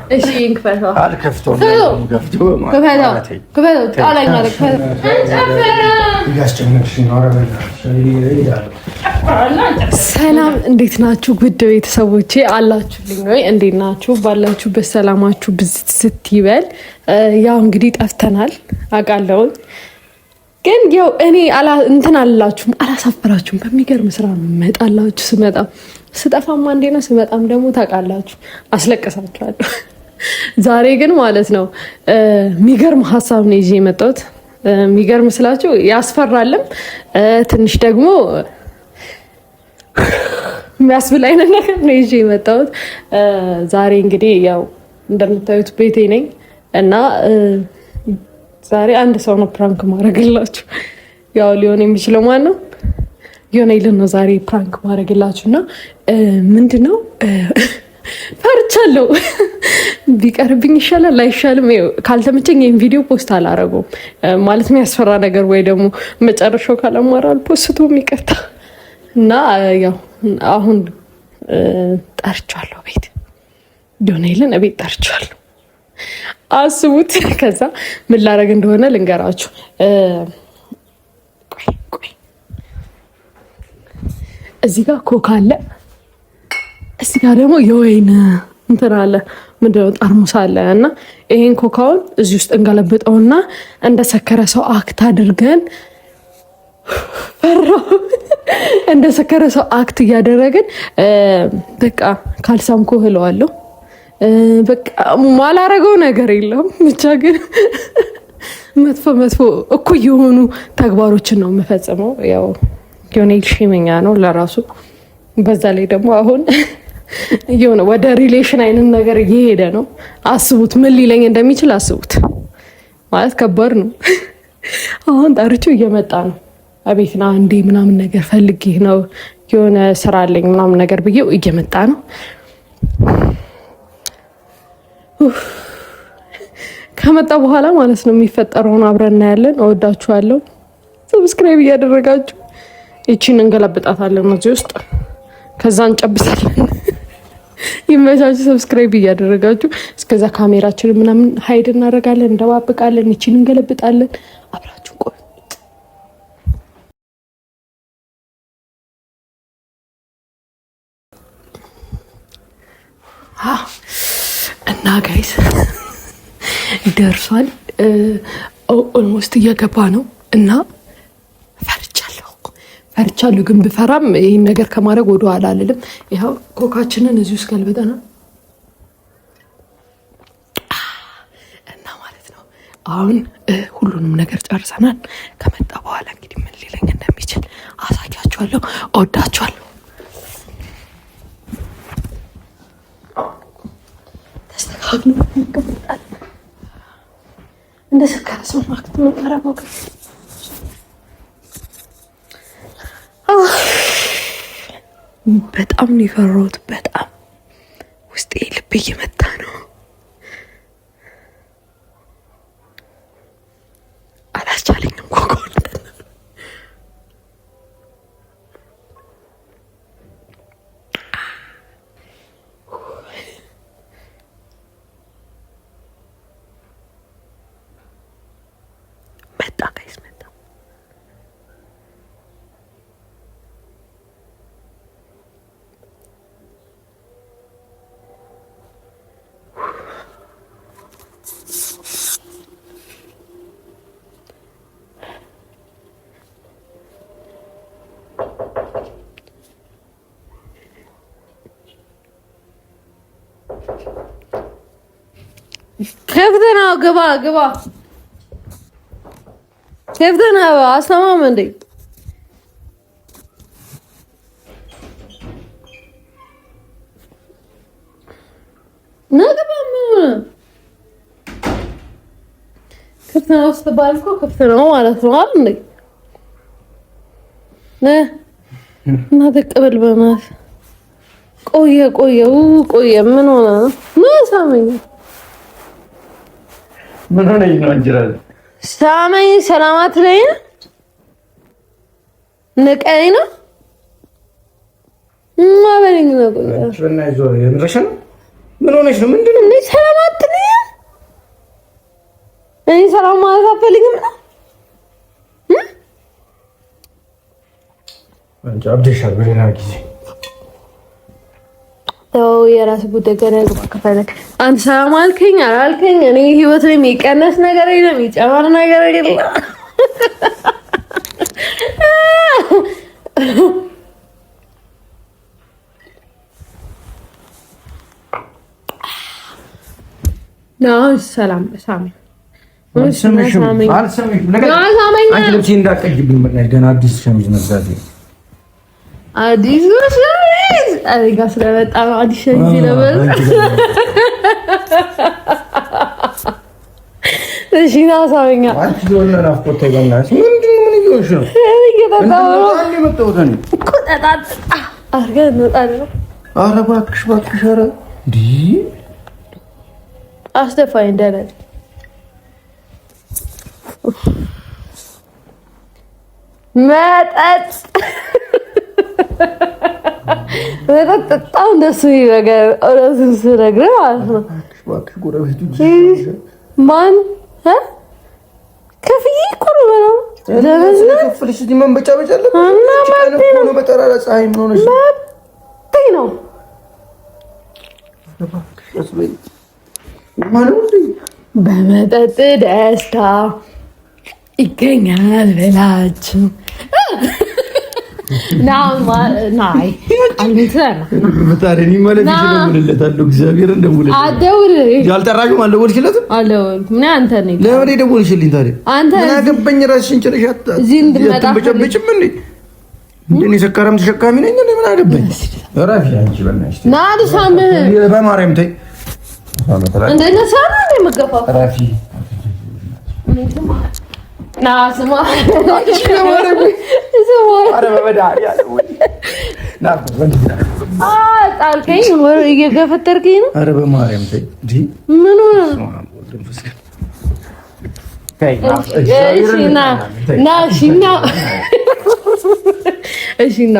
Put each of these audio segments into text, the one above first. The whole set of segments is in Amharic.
እሺ እንክፈተው። አልከፍተውም። ሰላም እንዴት ናችሁ? ጉድ ቤተሰቦቼ አላችሁልኝ ወይ? እንዴት ናችሁ? ባላችሁበት ሰላማችሁ ብዝት ስትይበል። ያው እንግዲህ ጠፍተናል አውቃለሁ፣ ግን ያው እኔ እንትን አላችሁም አላሳፍራችሁም። በሚገርም ስራ ነው እመጣላችሁ። ስጠፋም አንዴ ነው፣ ስመጣም ደግሞ ታውቃላችሁ አስለቅሳችኋለሁ። ዛሬ ግን ማለት ነው የሚገርም ሀሳብ ነው ይዤ የመጣሁት። የሚገርም ስላችሁ ያስፈራልም፣ ትንሽ ደግሞ የሚያስብል አይነት ነገር ነው ይዤ የመጣሁት። ዛሬ እንግዲህ ያው እንደምታዩት ቤቴ ነኝ እና ዛሬ አንድ ሰው ነው ፕራንክ ማድረግላችሁ። ያው ሊሆን የሚችለው ማን ነው? የሆነ ይልን ነው ዛሬ ፕራንክ ማድረግላችሁ እና ምንድነው ፈርቻለሁ። ቢቀርብኝ ይሻላል አይሻልም? ካልተመቸኝ ይሄን ቪዲዮ ፖስት አላረገውም። ማለት የሚያስፈራ ነገር ወይ ደግሞ መጨረሻው ካላማራል ፖስቱ የሚቀጣ እና ያው አሁን ጠርቻለሁ። ቤት ዲሆነ ይልን ቤት ጠርቻለሁ። አስቡት። ከዛ ምን ላረግ እንደሆነ ልንገራችሁ። ቆይ እዚህ ጋር ኮካ አለ፣ እዚህ ጋር ደግሞ የወይን እንትን አለ፣ ምንድነው ጠርሙስ አለ እና ይሄን ኮካውን እዚህ ውስጥ እንገለብጠውና እንደሰከረ ሰው አክት አድርገን እንደሰከረ ሰው አክት እያደረግን በቃ ካልሳምኩ እለዋለሁ። በቃ ማላረገው ነገር የለም። ብቻ ግን መጥፎ እኩል የሆኑ ተግባሮችን ነው የምፈጽመው። ያው ዮኔል ሺመኛ ነው ለራሱ። በዛ ላይ ደግሞ አሁን የሆነ ወደ ሪሌሽን አይነት ነገር እየሄደ ነው። አስቡት፣ ምን ሊለኝ እንደሚችል አስቡት። ማለት ከባድ ነው። አሁን ጠርቼው እየመጣ ነው። አቤትና እንዴ ምናምን ነገር ፈልጌ ነው የሆነ ስራ አለኝ ምናምን ነገር ብዬው እየመጣ ነው። ከመጣ በኋላ ማለት ነው የሚፈጠረውን አብረን እናያለን። እወዳችኋለሁ። ሰብስክራይብ እያደረጋችሁ እቺን እንገለብጣታለን እዚህ ውስጥ፣ ከዛ እንጨብሳለን። ይመቻችሁ። ሰብስክራይብ እያደረጋችሁ እስከዛ ካሜራችንን ምናምን ሀይድ እናደርጋለን፣ እንደባብቃለን፣ እቺን እንገለብጣለን። አብራችሁ ቆዩ እና ጋይስ ደርሷል። ኦልሞስት እየገባ ነው እና ፈርቻለሁ። ግን ብፈራም ይህን ነገር ከማድረግ ወደ ኋላ አልልም። ይኸው ኮካችንን እዚህ ውስጥ ገልብጠናል እና ማለት ነው አሁን ሁሉንም ነገር ጨርሰናል። ከመጣ በኋላ እንግዲህ ምን ሊለኝ እንደሚችል አሳያችኋለሁ። እወዳችኋለሁ። ተስተካክሎ ይቀመጣል። እንደሰከረ ሰው ማክት ነው አረጋው። በጣም ነው የፈራሁት። በጣም ውስጤ ልብ እየመታ ነው። አላስቻለኝም። ኮኮል መጣ ጋይስ መጣ። ክፍት ነው። ግባ ክፍት ነው። አሰማም እንዴ ነገባ ክፍት ነው ስትባል እኮ ክፍት ነው ማለት ነው አይደል እንዴ? እና ተቀበል በማለት ቆየ ምን ሆነ ነው ሳመኝ ምን ሆነ ነው እንጀራለ ሳመኝ ሰላማት ላይ ንቀኝ ነው ማበለኝ ነው። እሺ እና ይዞ የምረሽ ነው ምን ሆነሽ ነው? ምንድነው? እኔ ሰላም አትልኝም? እኔ ሰላም ማለት አትፈልግም ነው? አንቺ አብደሻል። በሌላ ጊዜ ተው፣ የራስ ጉዳይ ገና ከፈለክ አንተ ሰላም አልከኝ አላልከኝ እኔ ህይወት ላይ የሚቀነስ ነገር የለም፣ የሚጨመር ነገር የለም። ነው ሰላም ሳሚ አልሰማሽም? አንቺ ልብሴ እንዳትቀይብኝ በእናትሽ። ገና አዲስ ሸሚዝ መግዛት አዲስ ሸሚዝ አሪጋ ስለመጣ አዲስ ሸሚዝ ነበር። እሺ ና ሳሚኛ አንቺ ደውልና ናፍቆት ተይበናሽ። ምንድነው? ምን ይሆንሽ ነው? አንዴ መጣሁት እኔ እኮ ተጣጣ አርገን እንወጣለን። ኧረ እባክሽ እባክሽ። ኧረ እንዴ አስተፋይ እንደረድ መጠጥ በጣም ደስ የሚል ነገር እውነቱን ስነግርህ ማለት ነው። ማን ከፍዬ እኮ ነው በለው ከፍልሽ እዚህ መንበጫበጫ አለ ነው። በጠራራ ፀሐይ ምን ሆነሽ ነው? በመጠጥ ደስታ ይገኛል ብላችሁ ናይ ምታረኒ ማለት ይችላል። እግዚአብሔር እንደሙለ አደውል ያልጠራሽም አልደወልሽለትም? አልደወልኩም። ምን አንተ ነኝ? ለምን ደወልሽልኝ ታዲያ? አንተ ምን አገባኝ? ራስሽን ጭነሽ እዚህ እንድመጣ በጨብጭም እንዴ? እንደኔ ሰካራም ተሸካሚ ነኝ እንዴ? ምን አገባኝ? ራፊ አንቺ በእናትሽ ና ልሳም በማርያም ተይ። እንደነ ሳና ነው የምገፋው። ራፊ ና ስማ ጣልከኝ ወር እየገፈተርከኝ ነው። ኧረ በማርያም ተይ። ምን ሆነ? እሺ ና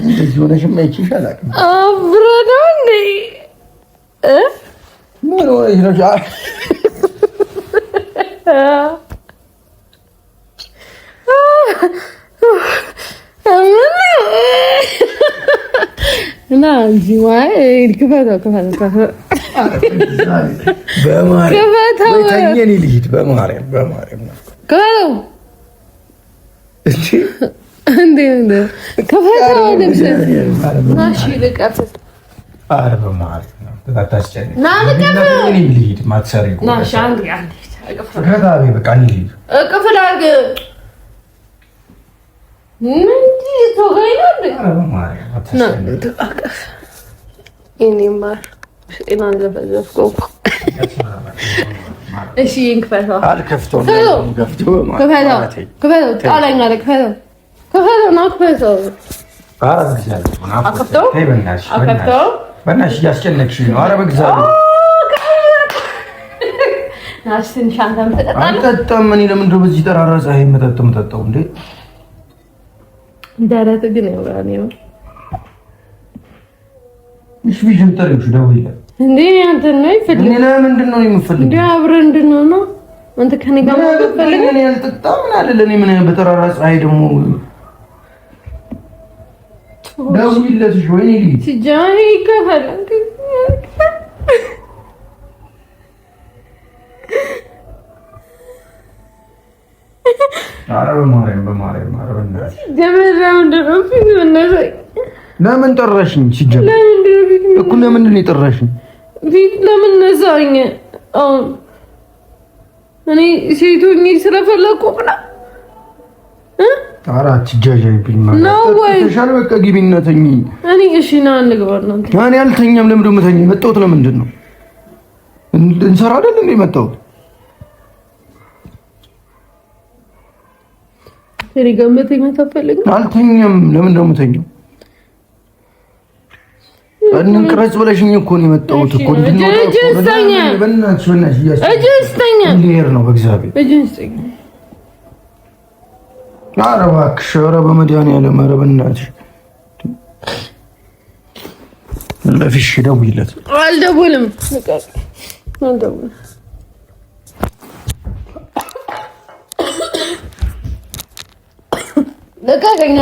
እንደዚህ ሆነሽማ አይቼሽ አላውቅም። አብረን ነው እንዴ? ምን ሆነሽ ነው? እና እንጂ ወይ ክፈተው ደረት ግን ያውራኔ ነው እሺ ቢሽን ተሪውሽ ደውይለ እንዴ አንተ ነይ ፈልግ እኔ ለምንድን ነው የምፈልግ እንዴ አብረን እንድንሆን ነው አንተ ከኔ ጋር ፈልግ እኔ አልጠጣም ምን አለ ለኔ ምን በተራራ ፀሐይ ደግሞ ደውይለሽ ወይ ነይ ሲጃኒ ይከፈል አረ በማርያም አረ በእናትሽ ደመራው እንደሮፊኝ ወነሰይ ለምን ጠራሽኝ? ሲጀምር እኮ ለምንድን ነው የጠራሽኝ? ፊት ለምን ነሳኝ? እኔ ሴቶኝ ስለፈለኩ ነው። አራት ጃጃይብኝ ማለት ነው። ተሻለ በቃ ግቢና ተኝ። እኔ እሺ ና እንግባ ነው። እኔ አልተኛም። ለምን ደሞ ተኝ? መጣሁት ለምንድን ነው? እንሰራ አይደል እንዴ መጣሁት? እኔ ገመተኛ ተፈልግ አልተኛም። ለምን ደሞ ተኛው? እንቅረጽ ብለሽኝ እኮ ነው የመጣሁት እኮ እጅስተኛ ነው በእግዚአብሔር ኧረ እባክሽ፣ ኧረ በመድኃኒዓለም ኧረ በእናትሽ ለፊሽ ደውይለት። አልደውልም። ልቀቀኝ።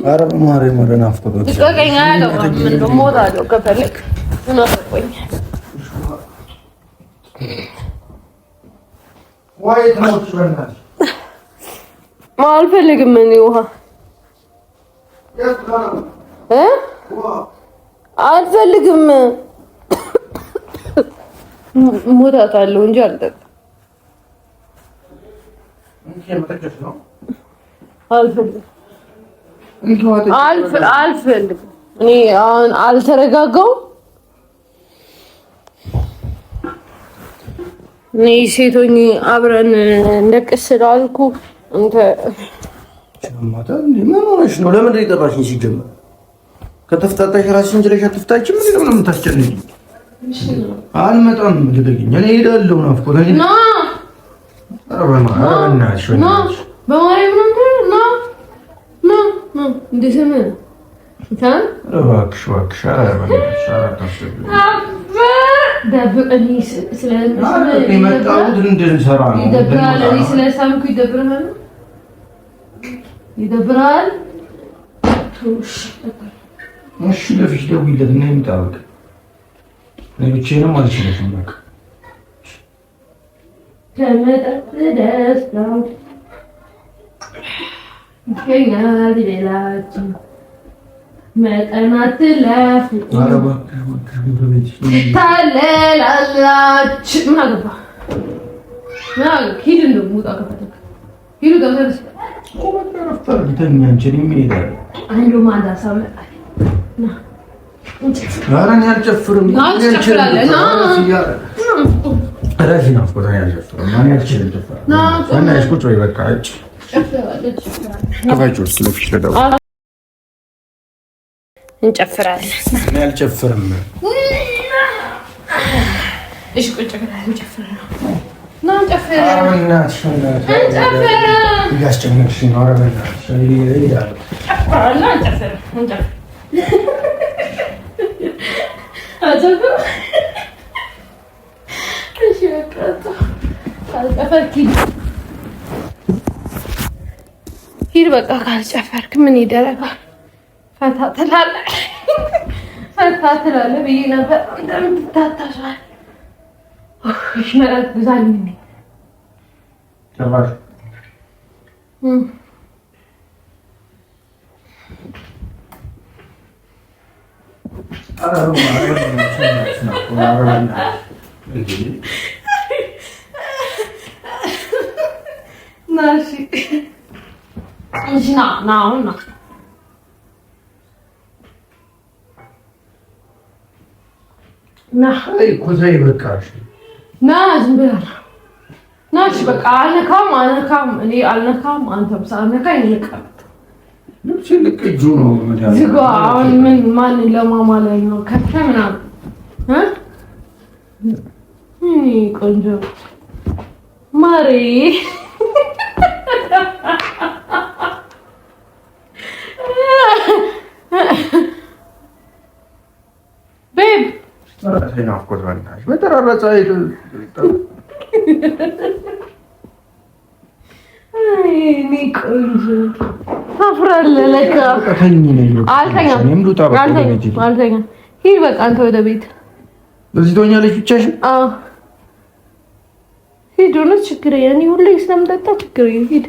ኧረ በማርያም ኧረ ናፍቆት ልቀቀኝ። እሞታለሁ ከፈለክ ናፍቆኝ። አልፈልግም እኔ ውሃ አልፈልግም። እሞታታለሁ እንጂ አልጠጣም። አልፈልግም። እኔ አሁን አልተረጋጋሁም። እኔ ሴቶኝ አብረን እንደቅስ ስላልኩ አንተ ምን ሆነሽ ነው? ለምንድን ነው የጠራሽኝ? ሲጀመር ከተፍታታሽ ራስሽን ችለሽ አትፍታችም? ምን ነው የምታስጨንቂኝ? አልመጣም። ልቀቂኝ። እኔ እሄዳለሁ። ናፍቆት ና ይደብራል። እሺ ለፊሽ ደውይለት እና ይምጣ። ብቻዬንም አልችልም። በቃ ከመጠጥ ደስታው ይገኛል ሌላችን መጠን አትለፉ ታለላላችሁ። ምን አገባ? ሂድ እንደው ሙጣ ከፈተክ ሂዱ ገብተህ አንዱ ማዳ ሳመጣ ኧረ እኔ አልጨፍርም። እንጨፍራለን። እኔ አልጨፍርም። እሺ ቁጭ ብለህ እንጨፍራለን። ና እንጨፍር። እያስጨነቅሽኝ ነው። ኧረ በእናትሽ ሂድ በቃ። ካልጨፈርክ ምን ይደረጋል? ፈታ ትላለህ ብዬ ነበር። እንደምትታታሻል መራት ብዛኝ ጨራሽ ዝም ብለህ ናሽ በቃ። አልነካም እኔ አልነካም። አንተም ሳልነካ ይንቀር ልቅጁ ነው ዝጋ። አሁን ምን ማን ለማማለኝ ነው? ከተ ምናምን ቆንጆ ማሬ ቤብ ናፍቆት በእናትሽ በተራራጸ ቆንጆ ታፍራለህ ለካ። አልተኛም። ሂድ በቃ አንተ ወደ ቤት። በዚህ ትሆኛለሽ ብቻሽን? አዎ ሂድ። እውነት ችግር የለም። እኔ ሁሌ ስለምጠጣ ችግር የለም። ሂድ።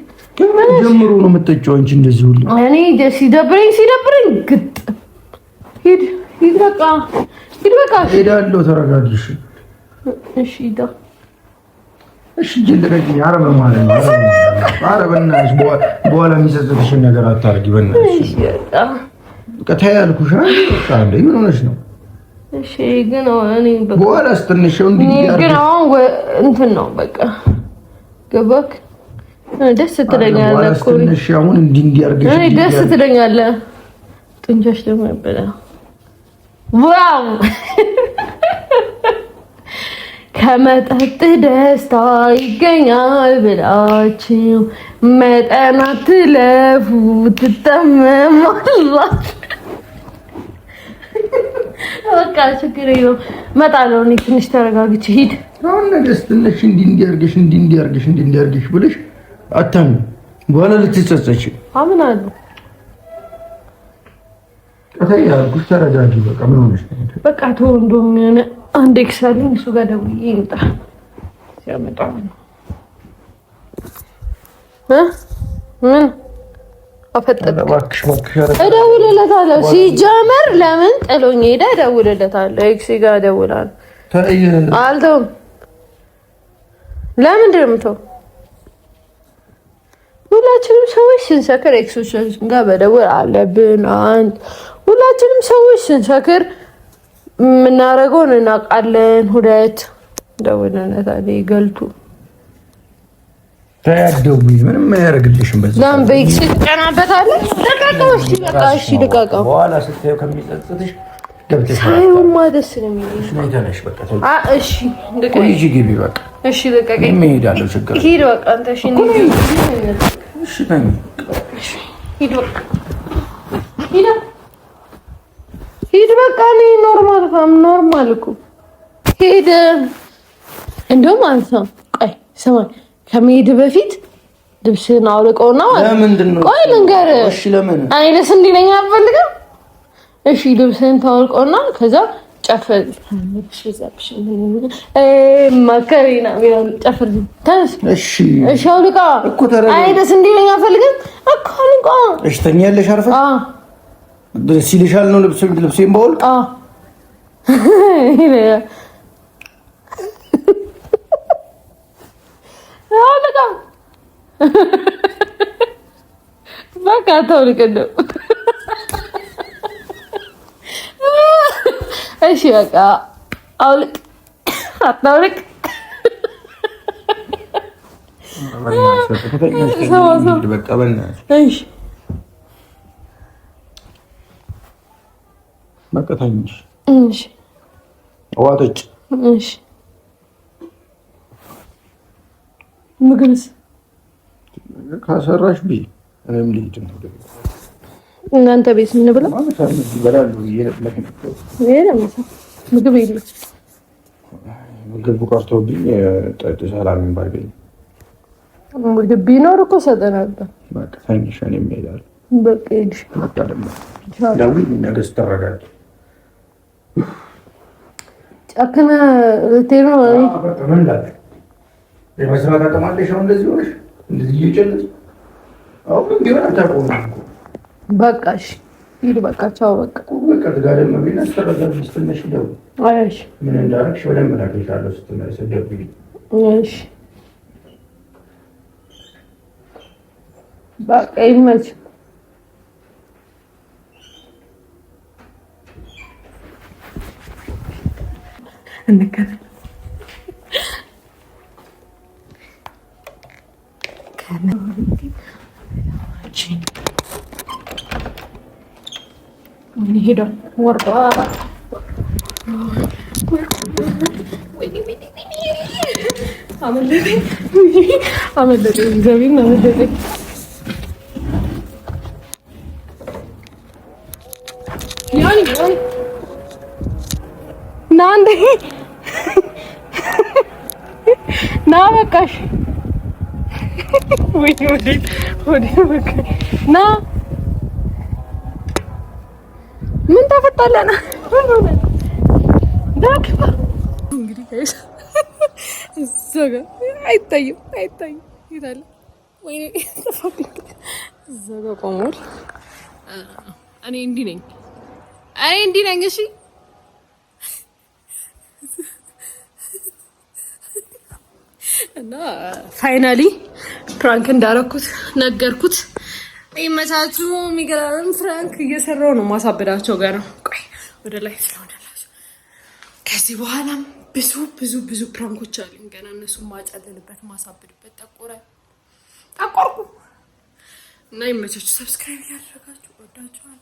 ጀምሮ ነው የምትጠጪው አንቺ እንደዚህ ሁሌ? እኔ ሲደብረኝ ግጥ ሂድ በቃ ሂድ በቃ። ሄዳለሁ። ተረጋጊሽ። እሺ ሂድ። እሺ ጀልረኝ። ኧረ በማለት ኧረ በእናትሽ በኋላ የሚጸጽትሽን ነገር አታርጊ በእናትሽ። እሺ በቃ ተይ አልኩሽ። በቃ እንደ ምን ሆነሽ ነው? እሺ ግን እኔ በቃ በኋላ ስትንሽው እንዴ ግን አሁን እንትን ነው በቃ ገባክ? ደስ ትለኛለህ እኮ ስትንሽ አሁን እንዲህ አድርገሽ እኔ ደስ ትለኛለህ። ጥንጃሽ ደግሞ ያበላ ዋው ከመጠጥ ደስታ ይገኛል ብላችሁ መጠን አትለፉ ትጠመማላችሁ። በቃ ችግር የለውም እመጣለሁ። እኔ ትንሽ ተረጋግቼ ሂድ። አሁን ነገስ ትንሽ እንዲያርግሽ ብለሽ አታሚ በኋላ ልትጸጸች አምናለሁ። ያልኩሽ ተረጋጊ። በቃ ምን ሆነሽ ነው? በቃ ተው። እንደውም የሆነ አንድ ኤክሳሊን እሱ ጋር ደውዬ ይምጣ ሲያመጣው ነው ምን እባክሽ እደውልለታለሁ። ሲጀመር ለምን ጥሎኝ ሄደ? እደውልለታለሁ። ኤክስ ጋር እደውላለሁ። አልተውም። ለምንድን ነው የምተው? ሁላችንም ሰዎች ስንሰክር ኤክሶቻችን ጋር መደወል አለብን። ሁላችንም ሰዎች ስንሰክር የምናደርገውን እናውቃለን። ሁለት ደውልለታለሁ። ገልቱ ታያደው ምንም አያደርግልሽም። በዚህ ጋም በኤክስ ትቀናበታለህ። ልቀቀው። እሺ በቃ እሺ ልቀቀው። በኋላ ስታየው ከሚጸጽትሽ ገብተሽ ሳይሆን ማደስ ነው የሚለው። እሺ ነው ተነሽ። በቃ እሺ ልቀቀኝ። ቆይ ግቢ በቃ እሺ ልቀቀኝ። እሄዳለሁ። ችግር ሂድ በቃ አንተ። እሺ ነው እሺ ነኝ። ሂድ በቃ ሂድ በቃ ነው ኖርማል እኮ ሂድ። እንደውም አንሳም። ቆይ ስማኝ፣ ከመሄድ በፊት ልብስህን አውልቀውና ለምንድን ነው? ቆይ ልንገርህ። እሺ ለምን አይነስ እንዲለኝ አልፈልግም። እሺ ልብስህን ታውልቀውና ከዛ ጨፍር ማከሪና ጨፍር ተነስ። እሺ አውልቃ እኮ ተረጋጋ። አይነስ እንዲለኝ አልፈልግም እኮ አውልቃ። እሺ ተኛለሽ አርፈሽ? ደስ ይልሻል ነው ልብሴን ባውልቅ? አውልቃ በቃ ታውልቅ ነው። እሺ በቃ አውልቅ። አታውልቅ። እሺ በቃ ተኝሽ። እሺ ዋጠጭ። እሺ ምግብስ ካሰራሽ ቢ እኔም ልሂድ ነው። እናንተ ቤት ምን ብለው ምግብ የለም። ምግብ ቀርቶብኝ ሰላም ባገኝ ምግብ ቢኖር እኮ ሰጠህ ነበር። በቃ ተኝሽ። እኔም እሄዳለሁ። በቃ ሂድ። በቃ ደግሞ ደውዪ ነገ ስትረጋጊ። ጨክነህ ልትሄድ ነው? በቃ ምን ላድርግ? የመስራት አቅም አለሽ? አሁን እንደዚህ ሆነሽ እንደዚህ እየጨለጥሽ አሁን ቢሆን አታውቀውም እኮ። በቃ እሺ ሂድ። በቃ ቻው። በቃ ተጋደም ቢና ተረጋጊ። ስትነሽ ደውዪ። እሺ ምን እንዳደረግሽ በደንብ እነግርሻለሁ ስትመለሽ ደውዪ። እሺ በቃ ይመችህ። እንከተል ሄዷል። ወርዷል። አመለጠኝ። እግዚአብሔርን አመለጠኝ። ና እንደ ና በቃሽ። ና ምን ተፈጠለና እንግዲህ አይታይም ይላል ወይ እዛ ጋር ቆሟል። እኔ እንዲህ ነኝ። እሺ እና ፋይናሊ ፕራንክ እንዳረኩት ነገርኩት። ይመቻችሁ። የሚገራርም ፍራንክ እየሰራው ነው። ማሳበዳቸው ጋር ነው። ቆይ ወደ ላይ ስለሆነላችሁ ከዚህ በኋላም ብዙ ፕራንኮች አሉኝ ገና። እነሱን ማጨልልበት ማሳብድበት። ጠቆርኩ እና ይመቻችሁ። ሰብስክራይብ ያደረጋችሁ ወዳችኋል።